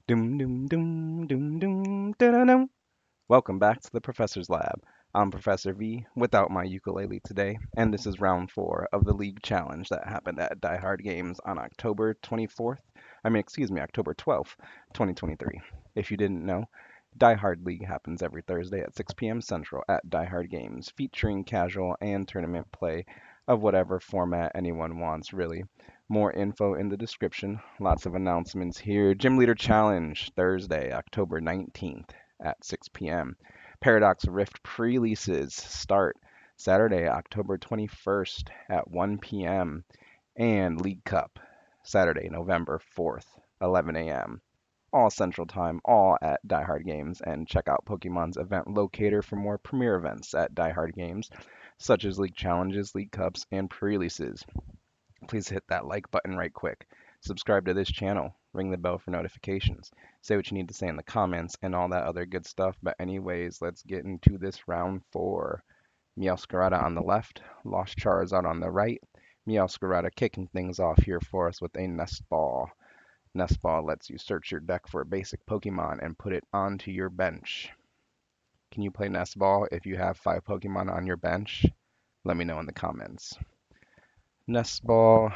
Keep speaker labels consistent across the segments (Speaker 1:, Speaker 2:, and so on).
Speaker 1: Doom doom doom doom doom da-da-dum. Welcome back to the Professor's Lab. I'm Professor V without my ukulele today, and this is round 4 of the League Challenge that happened at Die Hard Games on October 24th. October 12th, 2023. If you didn't know, Die Hard League happens every Thursday at 6 p.m. Central at Die Hard Games, featuring casual and tournament play of whatever format anyone wants, really. More info in the description. Lots of announcements here. Gym Leader Challenge, Thursday, October 19th at 6 p.m. Paradox Rift Prereleases start Saturday, October 21st at 1 p.m. And League Cup, Saturday, November 4th, 11 a.m. All Central Time, all at Die Hard Games. And check out Pokemon's event locator for more premier events at Die Hard Games, such as League Challenges, League Cups, and pre-releases. Please hit that like button right quick. Subscribe to this channel. Ring the bell for notifications. Say what you need to say in the comments and all that other good stuff. But anyways, let's get into this round 4. Meowscarada on the left, Lost Charizard on the right. Meowscarada kicking things off here for us with a Nest Ball. Nest Ball lets you search your deck for a basic Pokemon and put it onto your bench. Can you play Nest Ball if you have 5 Pokemon on your bench? Let me know in the comments. Nest Ball,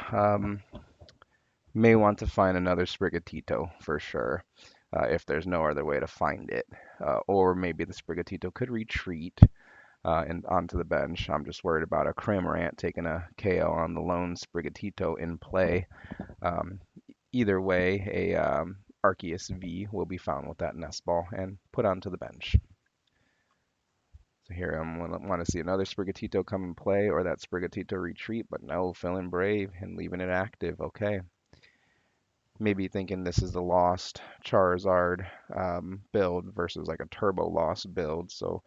Speaker 1: may want to find another Sprigatito for sure, if there's no other way to find it. Or maybe the Sprigatito could retreat and onto the bench. I'm just worried about a Cramorant taking a KO on the lone Sprigatito in play. Um, Either way, a Arceus V will be found with that Nest Ball and put onto the bench. So here I'm gonna want to see another Sprigatito come and play or that Sprigatito retreat, but no, feeling brave and leaving it active. Okay. Maybe thinking this is the Lost Charizard build versus like a Turbo Lost build, so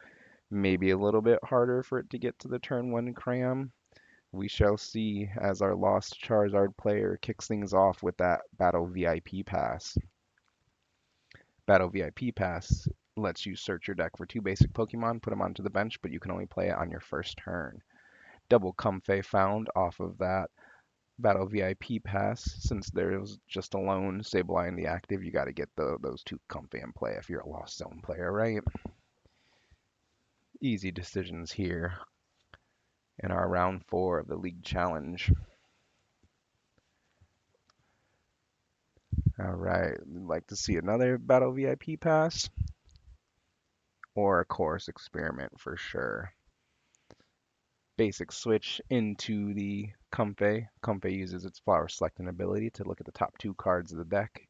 Speaker 1: maybe a little bit harder for it to get to the turn 1 cram. We shall see as our Lost Charizard player kicks things off with that Battle VIP Pass. Battle VIP Pass lets you search your deck for 2 basic Pokemon, put them onto the bench, but you can only play it on your first turn. Double Comfey found off of that Battle VIP Pass. Since there was just a lone Sableye in the active, you got to get those 2 Comfey in play if you're a Lost Zone player, right? Easy decisions here in our round 4 of the League Challenge. All right, like to see another Battle VIP Pass or a Course Experiment for sure. Basic switch into the Comfey. Comfey uses its flower selecting ability to look at the top 2 cards of the deck,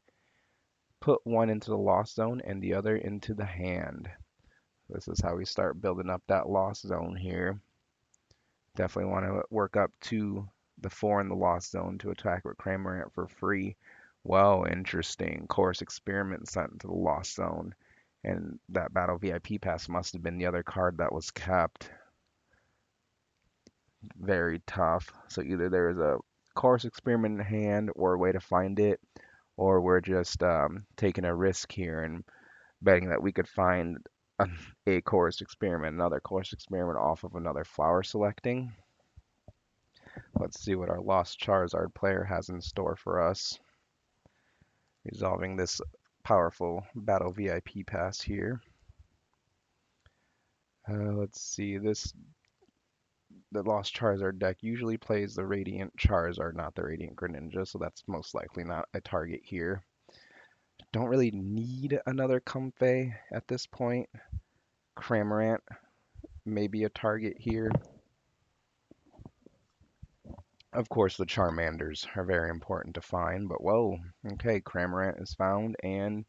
Speaker 1: put one into the Lost Zone and the other into the hand. This is how we start building up that Lost Zone here. Definitely want to work up to the 4 in the Lost Zone to attack with Cramorant for free. Well, interesting. Course Experiment sent into the Lost Zone. And that Battle VIP Pass must have been the other card that was kept. Very tough. So either there's a Course Experiment in hand or a way to find it, or we're just taking a risk here and betting that we could find a Course Experiment, another Course Experiment off of another flower selecting. Let's see what our Lost Charizard player has in store for us. Resolving this powerful Battle VIP Pass here. Let's see, the Lost Charizard deck usually plays the Radiant Charizard, not the Radiant Greninja, so that's most likely not a target here. Don't really need another Comfey at this point. Cramorant may be a target here. Of course, the Charmanders are very important to find, but whoa, okay, Cramorant is found, and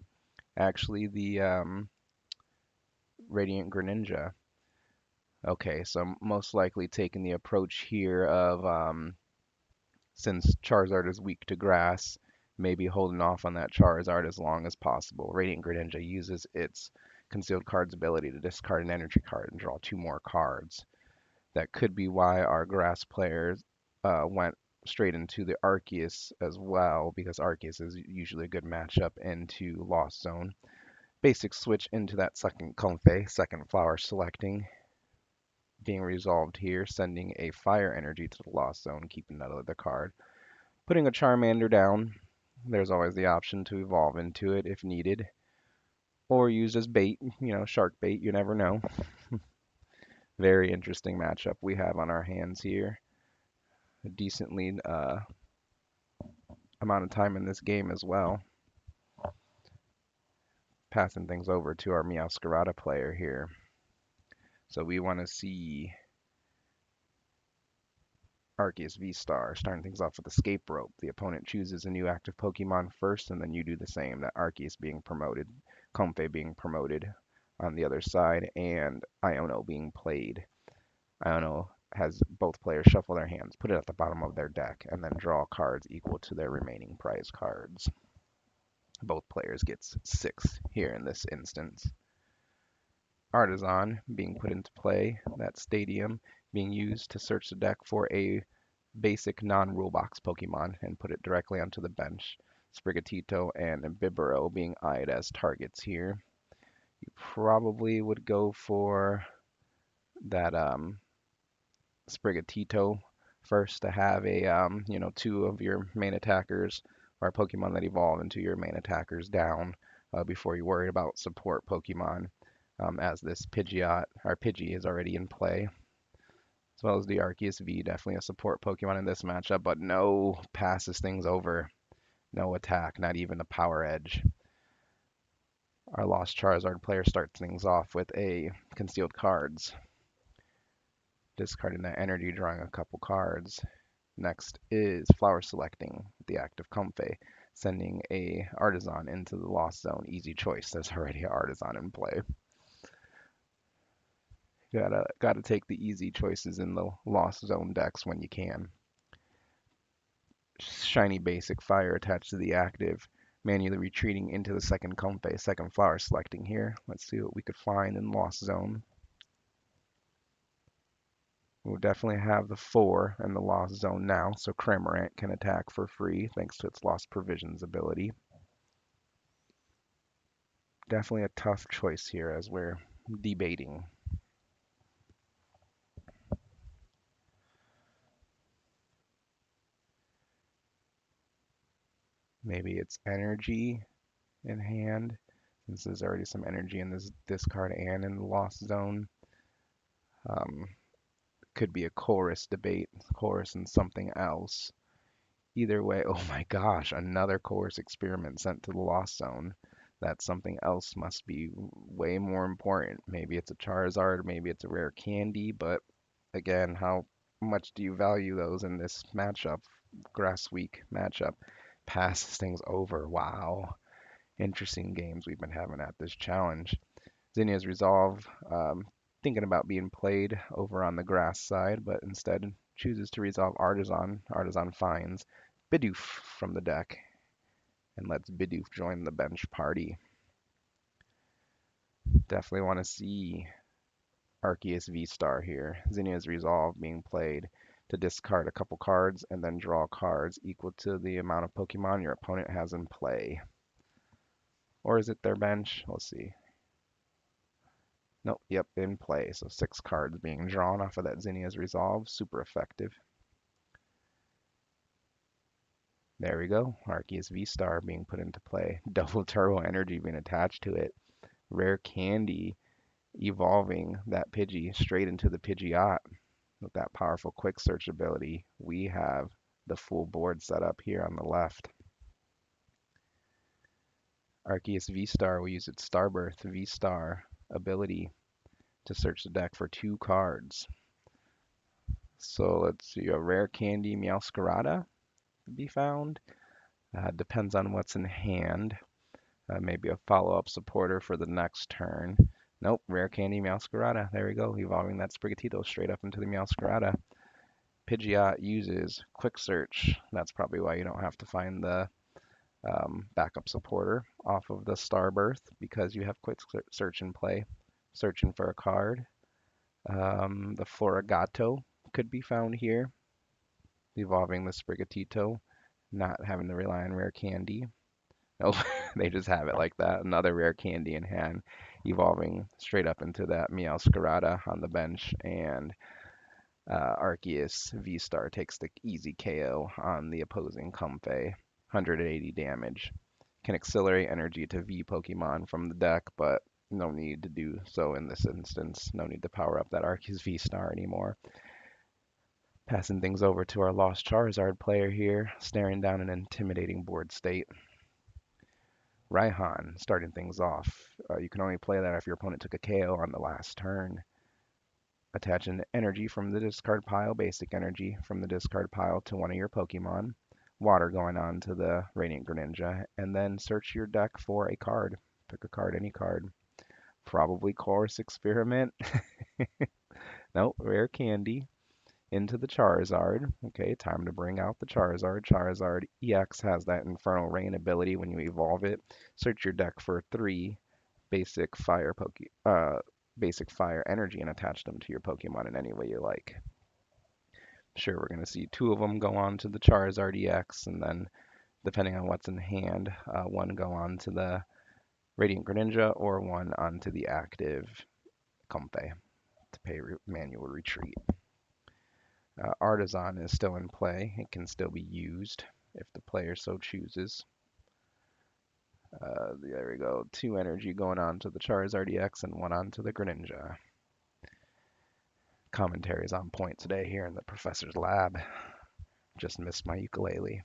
Speaker 1: actually the Radiant Greninja. Okay, so most likely taking the approach here of, since Charizard is weak to grass, maybe holding off on that Charizard as long as possible. Radiant Greninja uses its concealed cards ability to discard an energy card and draw 2 more cards. That could be why our grass players went straight into the Arceus as well, because Arceus is usually a good matchup into Lost Zone. Basic switch into that second Comfey, second flower selecting, being resolved here, sending a fire energy to the Lost Zone, keeping that other card. Putting a Charmander down, There's always the option to evolve into it if needed, or used as bait, shark bait, you never know. Very interesting matchup we have on our hands here. A decently amount of time in this game as well. Passing things over to our Meowscarada player here. So we want to see Arceus V-Star starting things off with Escape Rope. The opponent chooses a new active Pokemon first, and then you do the same. That Arceus being promoted, Comfey being promoted on the other side, and Iono being played. Iono has both players shuffle their hands, put it at the bottom of their deck, and then draw cards equal to their remaining prize cards. Both players gets 6 here in this instance. Artisan being put into play, that stadium being used to search the deck for a basic non-rule box Pokemon and put it directly onto the bench. Sprigatito and Bibarel being eyed as targets here. You probably would go for that Sprigatito first to have a 2 of your main attackers or Pokemon that evolve into your main attackers down before you worry about support Pokemon, as this Pidgeot or Pidgey is already in play, as well as the Arceus V, definitely a support Pokemon in this matchup, but no passes things over, no attack, not even a power edge. Our Lost Charizard player starts things off with a Concealed Cards, discarding that energy, drawing a couple cards. Next is Flower Selecting, the active Comfey, sending a Artisan into the Lost Zone. Easy choice, there's already an Artisan in play. Gotta take the easy choices in the Lost Zone decks when you can. Shiny Basic Fire attached to the active, manually retreating into the second Comfey, second Flower Selecting here. Let's see what we could find in Lost Zone. We'll definitely have the 4 in the Lost Zone now, so Cramorant can attack for free thanks to its Lost Provisions ability. Definitely a tough choice here as we're debating. Maybe it's energy in hand, since there's already some energy in this discard and in the Lost Zone. Could be a chorus debate, chorus and something else. Either way, oh my gosh, another chorus experiment sent to the Lost Zone. That something else must be way more important. Maybe it's a Charizard, maybe it's a rare candy, but again, how much do you value those in this matchup? Grass Week matchup. Passes things over. Wow. Interesting games we've been having at this challenge. Zinnia's Resolve, thinking about being played over on the grass side, but instead chooses to resolve Artisan. Artisan finds Bidoof from the deck and lets Bidoof join the bench party. Definitely want to see Arceus V-Star here. Zinnia's Resolve being played to discard a couple cards and then draw cards equal to the amount of Pokemon your opponent has in play. Or is it their bench? Let's see. Nope, yep, in play. So 6 cards being drawn off of that Zinnia's Resolve. Super effective. There we go. Arceus V-Star being put into play. Double Turbo Energy being attached to it. Rare Candy evolving that Pidgey straight into the Pidgeot. With that powerful Quick Search ability, we have the full board set up here on the left. Arceus V-Star will use its Starbirth V-Star ability to search the deck for 2 cards. So let's see, a rare candy Meowscarada to be found. Depends on what's in hand. Maybe a follow-up supporter for the next turn. Nope, rare candy Meowscarada. There we go, evolving that Sprigatito straight up into the Meowscarada. Pidgeot uses Quick Search. That's probably why you don't have to find the backup supporter off of the Starbirth, because you have Quick Search in play, searching for a card. The Florigato could be found here, evolving the Sprigatito, not having to rely on rare candy. Nope, they just have it like that. Another rare candy in hand, evolving straight up into that Meowscarada on the bench, and Arceus V-Star takes the easy KO on the opposing Comfey. 180 damage. Can accelerate energy to V Pokemon from the deck, but no need to do so in this instance. No need to power up that Arceus V-Star anymore. Passing things over to our Lost Charizard player here, staring down an intimidating board state. Raihan starting things off. You can only play that if your opponent took a KO on the last turn. Attaching energy from the discard pile, basic energy from the discard pile to one of your Pokemon. Water going on to the Radiant Greninja, and then search your deck for a card. Pick a card, any card. Probably Course Experiment. Nope, Rare Candy. Into the Charizard. Okay, time to bring out the Charizard. Charizard EX has that Infernal Rain ability when you evolve it. Search your deck for 3 basic fire energy and attach them to your Pokemon in any way you like. Sure, we're going to see 2 of them go on to the Charizard EX, and then depending on what's in hand, 1 go on to the Radiant Greninja or 1 onto the active Comfey to pay manual retreat. Artisan is still in play. It can still be used if the player so chooses. There we go. 2 energy going on to the Charizard EX and 1 onto the Greninja. Commentaries on point today here in the professor's lab. Just missed my ukulele.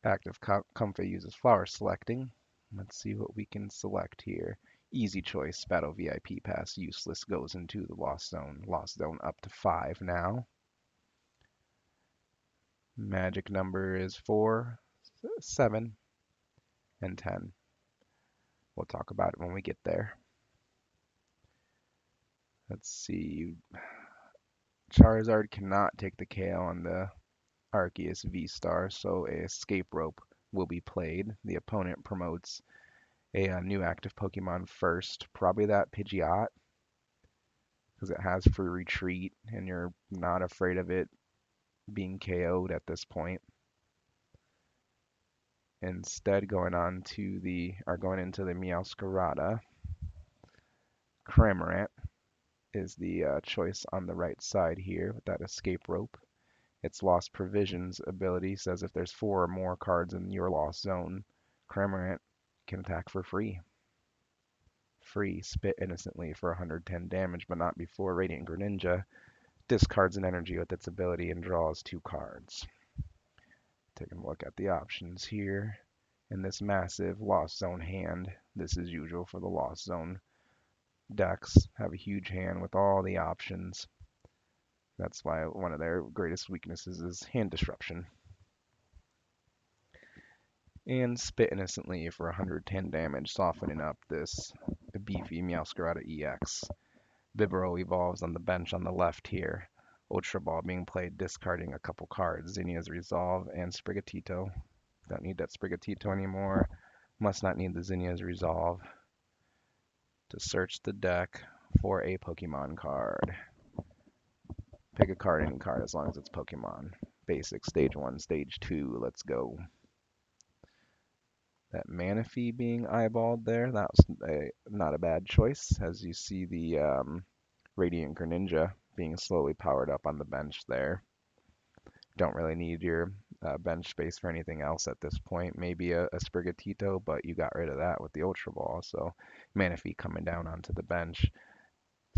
Speaker 1: Active Comfey uses flower selecting. Let's see what we can select here. Easy choice, Battle VIP Pass, useless, goes into the Lost Zone. Lost Zone up to 5 now. Magic number is 4, 7, and 10. We'll talk about it when we get there. Let's see. Charizard cannot take the KO on the Arceus V-Star, so a escape rope will be played. The opponent promotes a new active Pokemon first, probably that Pidgeot, because it has free retreat and you're not afraid of it being KO'd at this point. Instead, going into the Meowscarada. Cramorant is the choice on the right side here with that escape rope. Its Lost Provisions ability says if there's 4 or more cards in your Lost Zone, Cramorant can attack for free. Spit innocently for 110 damage, but not before Radiant Greninja discards an energy with its ability and draws 2 cards. Taking a look at the options here. In this massive Lost Zone hand, this is usual for the Lost Zone decks, have a huge hand with all the options. That's why one of their greatest weaknesses is hand disruption. And Spit Innocently for 110 damage, softening up this beefy Meowscarada EX. Bibarel evolves on the bench on the left here. Ultra Ball being played, discarding a couple cards. Zinnia's Resolve and Sprigatito. Don't need that Sprigatito anymore. Must not need the Zinnia's Resolve to search the deck for a Pokemon card. Pick a card, any card, as long as it's Pokemon. Basic, Stage 1, Stage 2, let's go. That Manaphy being eyeballed there, that was not a bad choice, as you see the Radiant Greninja being slowly powered up on the bench there. Don't really need your bench space for anything else at this point. Maybe a Sprigatito, but you got rid of that with the Ultra Ball, so Manaphy coming down onto the bench.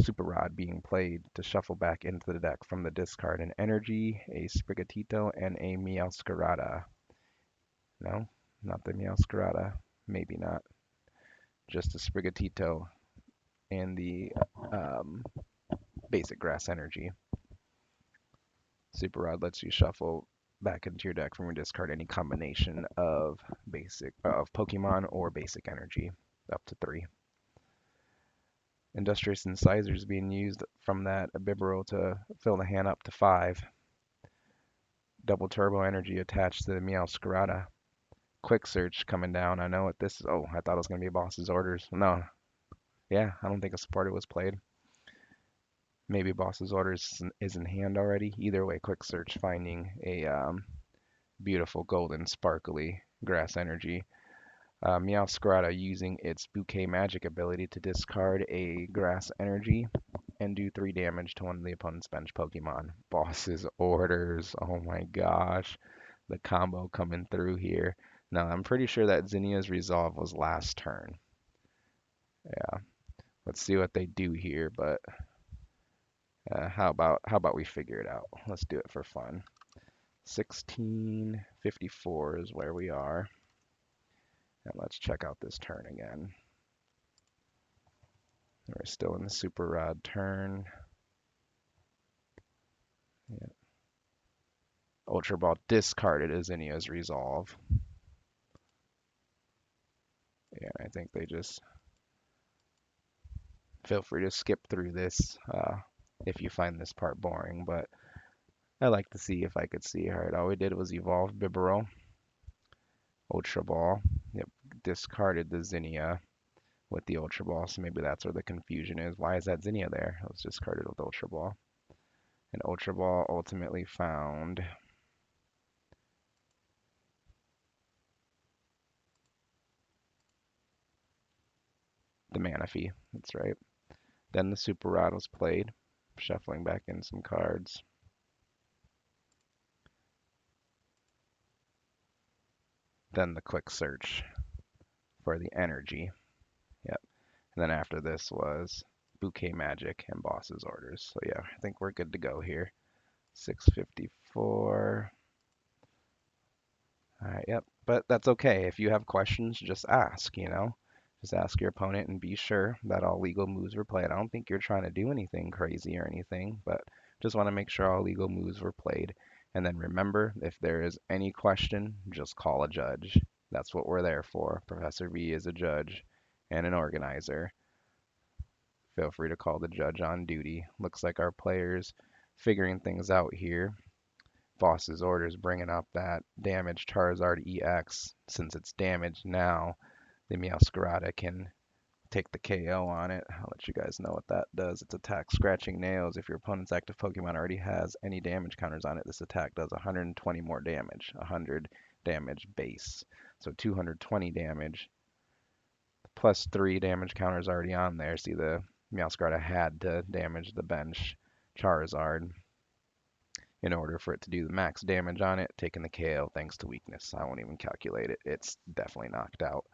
Speaker 1: Super Rod being played to shuffle back into the deck from the discard an energy, a Sprigatito, and a Meowscarada. No, not the Meowscarada. Maybe not. Just a Sprigatito and the basic grass energy. Super Rod lets you shuffle back into your deck from your discard any combination of Pokemon or basic energy, up to 3. Industrious Incisors being used from that Bibarel to fill the hand up to 5. Double Turbo Energy attached to the Meowscarada. Quick Search coming down. I know what this is. Oh, I thought it was going to be Boss's Orders. No. Yeah, I don't think a supporter was played. Maybe Boss's Orders is in hand already. Either way, Quick Search finding a beautiful golden sparkly grass energy. Meowscarada using its Bouquet Magic ability to discard a Grass Energy and do 3 damage to one of the opponent's bench Pokemon. Boss's Orders. Oh my gosh. The combo coming through here. Now, I'm pretty sure that Zinnia's Resolve was last turn. Yeah, let's see what they do here, but how about we figure it out? Let's do it for fun. 1654 is where we are. And let's check out this turn again. We're still in the Super Rod turn. Yeah. Ultra Ball discarded as Zinnia's Resolve. Yeah, I think they just feel free to skip through this if you find this part boring, but I like to see if I could see. All right, all we did was evolve Bibarel, Ultra Ball. Yep, discarded the Zinnia with the Ultra Ball, so maybe that's where the confusion is. Why is that Zinnia there? It was discarded with Ultra Ball. And Ultra Ball ultimately found the Manaphy. That's right. Then the Super Rod was played, shuffling back in some cards. Then the quick search for the energy. Yep. And then after this was Bouquet Magic and Boss's Orders. So yeah, I think we're good to go here. 654. All right, yep. But that's okay. If you have questions, just ask, you know. Just ask your opponent and be sure that all legal moves were played. I don't think you're trying to do anything crazy or anything, but just want to make sure all legal moves were played. And then remember, if there is any question, just call a judge. That's what we're there for. Professor V is a judge and an organizer. Feel free to call the judge on duty. Looks like our players figuring things out here. Boss's Orders bringing up that damaged Charizard EX. Since it's damaged now, the Meowscarada can take the KO on it. I'll let you guys know what that does. It's attack scratching nails. If your opponent's active Pokemon already has any damage counters on it, this attack does 120 more damage. 100 damage base. So 220 damage plus 3 damage counters already on there. See, the Meowscarada had to damage the bench Charizard in order for it to do the max damage on it, taking the KO thanks to weakness. I won't even calculate it. It's definitely knocked out.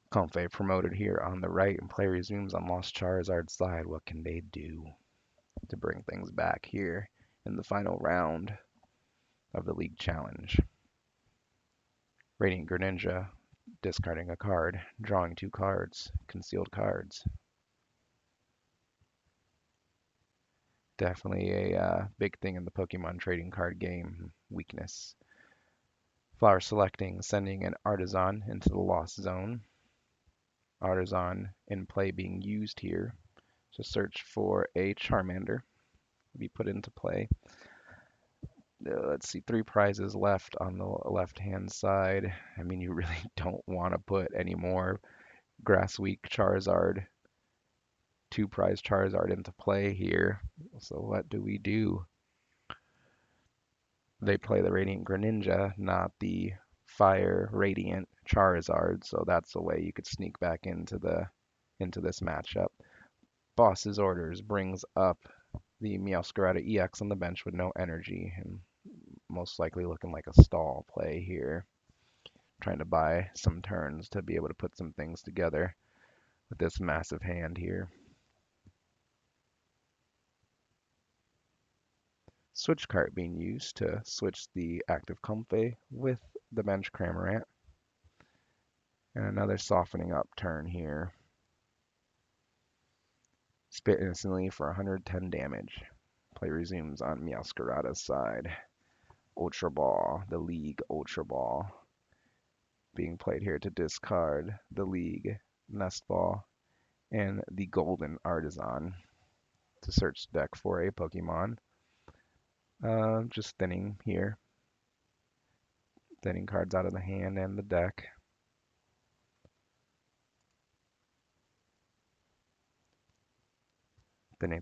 Speaker 1: Comfey promoted here on the right, and play resumes on Lost Charizard's side. What can they do to bring things back here in the final round of the League Challenge? Radiant Greninja discarding a card, drawing 2 cards, concealed cards. Definitely a big thing in the Pokemon trading card game, weakness. Flower selecting, sending an Artisan into the Lost Zone. Artisan in play being used here to search for a Charmander to be put into play. Let's see, 3 prizes left on the left-hand side. I mean, you really don't want to put any more Grass Week Charizard, 2 prize Charizard into play here. So what do we do? They play the Radiant Greninja, not the Fire Radiant Charizard, so that's a way you could sneak back into this matchup. Boss's Orders brings up the Meowscarada EX on the bench with no energy, and most likely looking like a stall play here. Trying to buy some turns to be able to put some things together with this massive hand here. Switch cart being used to switch the active Comfey with the bench Cramorant. And another softening up turn here. Spit instantly for 110 damage. Play resumes on Meowscarada's side. Ultra Ball, the League Ultra Ball, being played here to discard the League Nest Ball and the Golden Artisan to search the deck for a Pokemon. Just thinning here. Thinning cards out of the hand and the deck. Thinning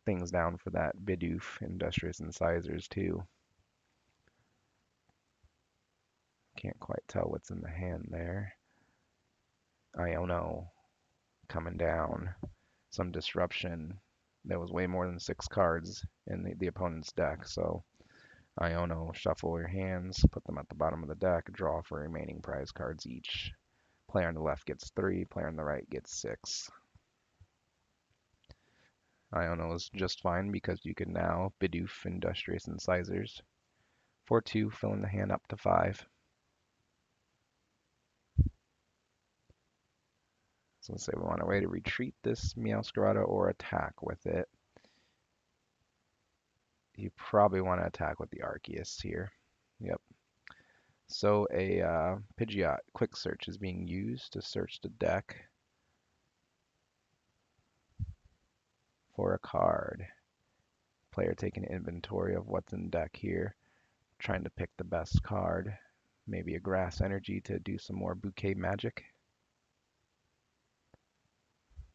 Speaker 1: things down for that Bidoof, Industrious Incisors too. Can't quite tell what's in the hand there. Iono coming down. Some disruption. There was way more than 6 cards in the opponent's deck, so Iono, shuffle your hands, put them at the bottom of the deck, draw for remaining prize cards each. Player on the left gets 3, player on the right gets 6. Iono is just fine because you can now Bidoof Industrious Incisors. 4/2, filling the hand up to 5. So let's say we want a way to retreat this Meowscarada or attack with it. You probably want to attack with the Arceus here. Yep. So a Pidgeot quick search is being used to search the deck for a card. Player taking inventory of what's in deck here, trying to pick the best card. Maybe a Grass Energy to do some more bouquet magic.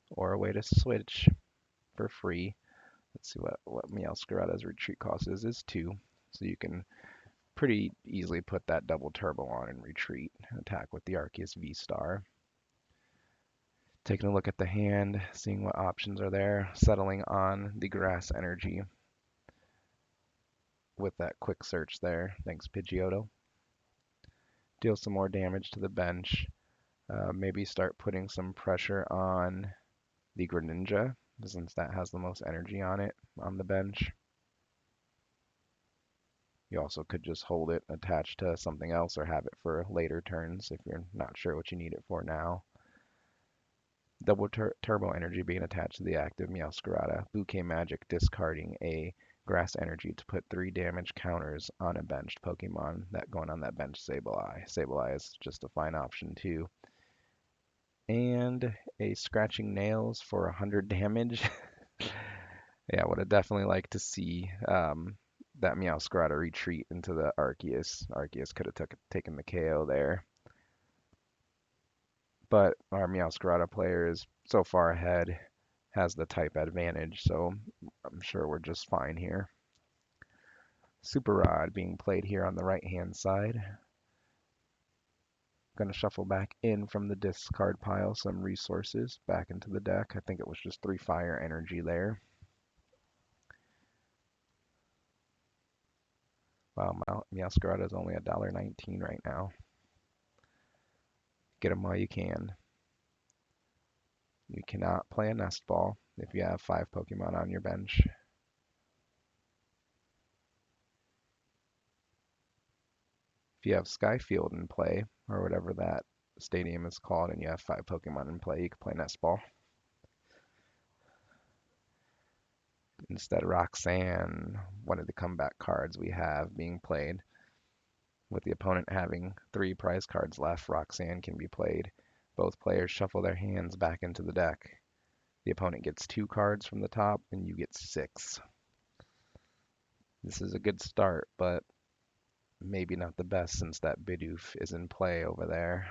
Speaker 1: Or a way to switch for free. Let's see what Meowscarada's retreat cost is 2. So you can pretty easily put that double turbo on and retreat. Attack with the Arceus V-Star. Taking a look at the hand, seeing what options are there, settling on the Grass Energy with that quick search there. Thanks, Pidgeotto. Deal some more damage to the bench. Maybe start putting some pressure on the Greninja, since that has the most energy on it on the bench. You also could just hold it attached to something else or have it for later turns if you're not sure what you need it for now. Double Turbo Energy being attached to the active Meowscarada. Bouquet Magic discarding a Grass Energy to put 3 damage counters on a benched Pokemon that going on that bench Sableye. Sableye is just a fine option too. And a Scratching Nails for 100 damage. Yeah, would have definitely liked to see that Meowscarada retreat into the Arceus. Arceus could have taken the KO there. But our Meowscarada player is so far ahead, has the type advantage, so I'm sure we're just fine here. Super Rod being played here on the right-hand side. Going to shuffle back in from the discard pile some resources back into the deck. I think it was just 3 fire energy there. Wow, Meowscarada is only $1.19 right now. Get them while you can. You cannot play a Nest Ball if you have 5 Pokemon on your bench. If you have Skyfield in play, or whatever that stadium is called, and you have 5 Pokemon in play, you can play Nest Ball. Instead, Roxanne, one of the comeback cards we have being played. With the opponent having 3 prize cards left, Roxanne can be played. Both players shuffle their hands back into the deck. The opponent gets 2 cards from the top, and you get 6. This is a good start, but maybe not the best since that Bidoof is in play over there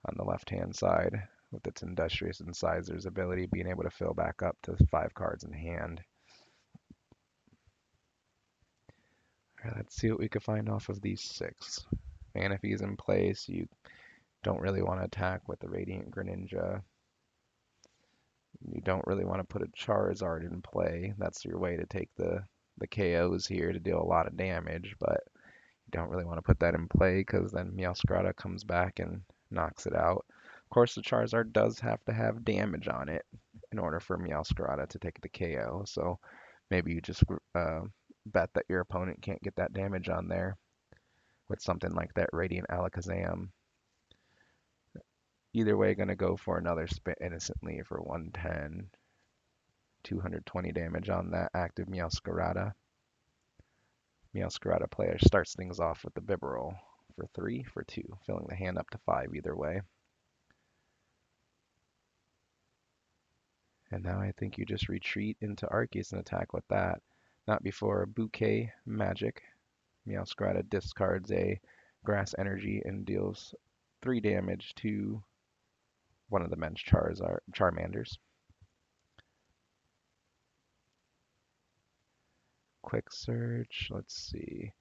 Speaker 1: on the left-hand side with its Industrious Incisors ability being able to fill back up to 5 cards in hand. All right, let's see what we can find off of these 6. Manaphy's in place. You don't really want to attack with the Radiant Greninja. You don't really want to put a Charizard in play. That's your way to take the KOs here to deal a lot of damage, but you don't really want to put that in play because then Meowscarada comes back and knocks it out. Of course, the Charizard does have to have damage on it in order for Meowscarada to take the KO, so maybe you just bet that your opponent can't get that damage on there with something like that Radiant Alakazam. Either way, going to go for another Spit Innocently for 110. 220 damage on that active Meowscarada. Meowscarada player starts things off with the Bibarel for 3 for 2, filling the hand up to 5 either way. And now I think you just retreat into Arceus and attack with that. Not before Bouquet Magic. Meowscarada discards a Grass Energy and deals 3 damage to one of the men's Charmanders. Quick search, let's see.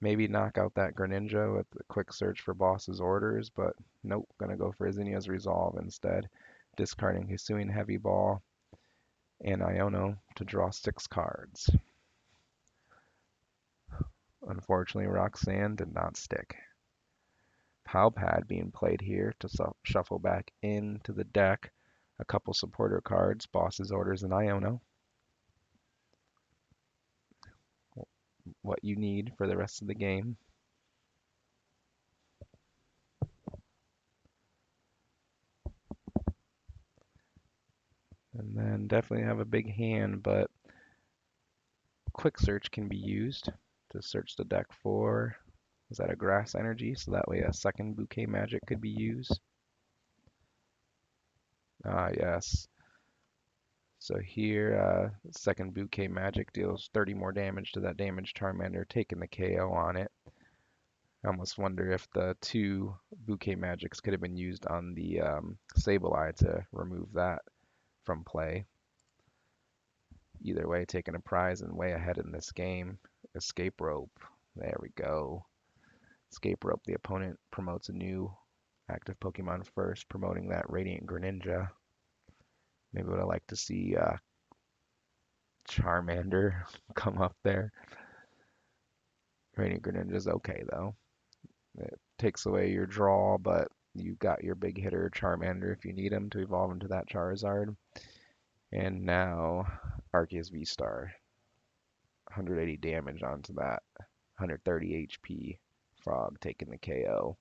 Speaker 1: Maybe knock out that Greninja with a quick search for boss's orders, but nope, gonna go for Zinnia's Resolve instead, discarding Hisuian Heavy Ball and Iono to draw 6 cards. Unfortunately, Roxanne did not stick. Pad being played here to shuffle back into the deck a couple supporter cards, Boss's Orders, and Iono. What you need for the rest of the game. And then definitely have a big hand, but quick search can be used to search the deck for, is that a grass energy? So that way a second bouquet magic could be used. Ah, yes. So here, second bouquet magic deals 30 more damage to that damaged Charmander, taking the KO on it. I almost wonder if the 2 bouquet magics could have been used on the Sableye to remove that from play. Either way, taking a prize and way ahead in this game. Escape Rope. There we go. Escape Rope. The opponent promotes a new active Pokemon first, promoting that Radiant Greninja. Maybe would I like to see Charmander come up there. Radiant Greninja's okay though. It takes away your draw, but you got your big hitter Charmander if you need him to evolve into that Charizard. And now Arceus V-Star. 180 damage onto that. 130 HP. Frog taking the KO.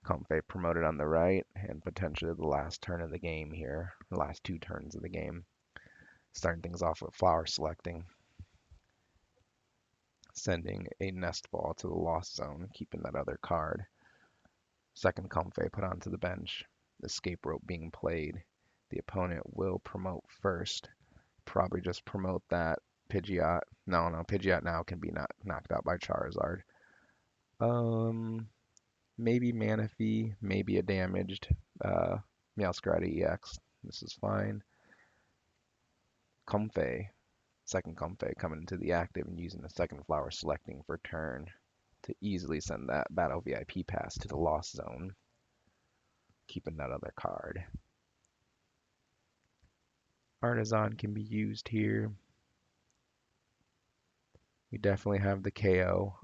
Speaker 1: Comfey promoted on the right, and potentially the last turn of the game here. The last 2 turns of the game. Starting things off with flower selecting. Sending a nest ball to the lost zone, keeping that other card. Second Comfey put onto the bench. Escape rope being played. The opponent will promote first. Probably just promote that Pidgeot. No, Pidgeot now can be knocked out by Charizard. Maybe Manaphy, maybe a damaged Meowscarada EX. This is fine. Comfey, second Comfey coming into the active and using the second flower selecting for turn to easily send that Battle VIP pass to the Lost Zone, keeping that other card. Artisan can be used here. We definitely have the KO,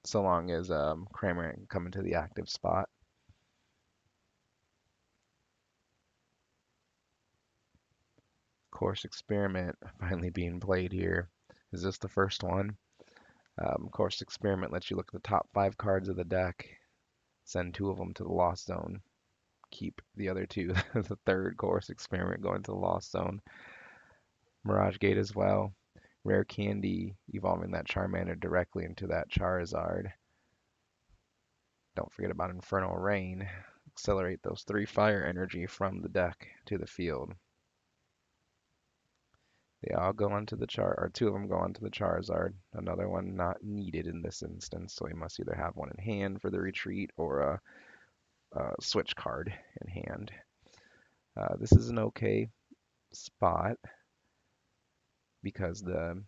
Speaker 1: so long as Kramer can come into the active spot. Course Experiment finally being played here. Is this the first one? Course Experiment lets you look at the top 5 cards of the deck, send 2 of them to the Lost Zone, keep the other 2, the third Course Experiment going to the Lost Zone. Mirage Gate as well. Rare Candy, evolving that Charmander directly into that Charizard. Don't forget about Infernal Rain. Accelerate those 3 fire energy from the deck to the field. They all go onto the or 2 of them go onto the Charizard. Another one not needed in this instance, so we must either have one in hand for the retreat or a switch card in hand. This is an okay spot because the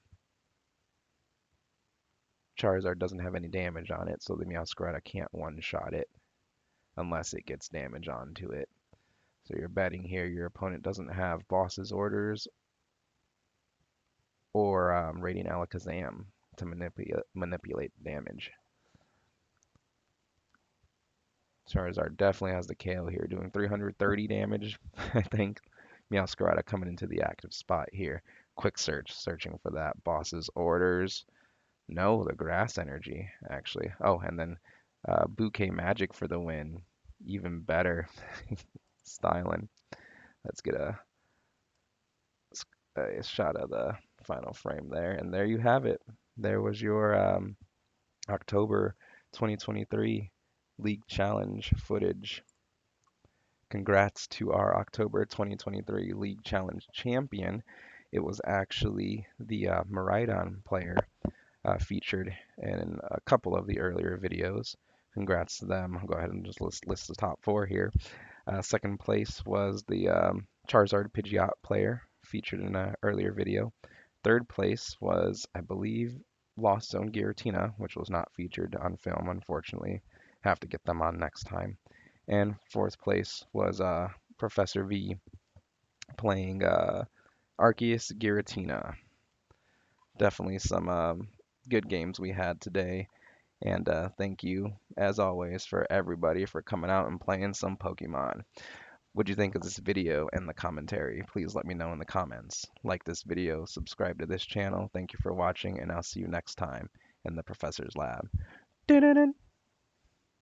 Speaker 1: Charizard doesn't have any damage on it, so the Meowscarada can't one-shot it unless it gets damage onto it. So you're betting here your opponent doesn't have Boss's Orders or Radiant Alakazam to manipulate damage. Charizard definitely has the KO here, doing 330 damage, I think. Meowscarada coming into the active spot here. Quick search, searching for that Boss's Orders. No, the Grass Energy, actually. Oh, and then Bouquet Magic for the win. Even better. Styling. Let's get a shot of the final frame there. And there you have it. There was your October 2023 League Challenge footage. Congrats to our October 2023 League Challenge champion. It was actually the Miraidon player featured in a couple of the earlier videos. Congrats to them. I'll go ahead and just list the top 4 here. Second place was the Charizard Pidgeot player featured in an earlier video. Third place was, I believe, Lost Zone Giratina, which was not featured on film, unfortunately. Have to get them on next time. And fourth place was Professor V playing Arceus Giratina. Definitely some good games we had today. And thank you, as always, for everybody for coming out and playing some Pokemon. What'd you think of this video and the commentary? Please let me know in the comments. Like this video, subscribe to this channel. Thank you for watching, and I'll see you next time in the Professor's Lab. Dun-dun-dun.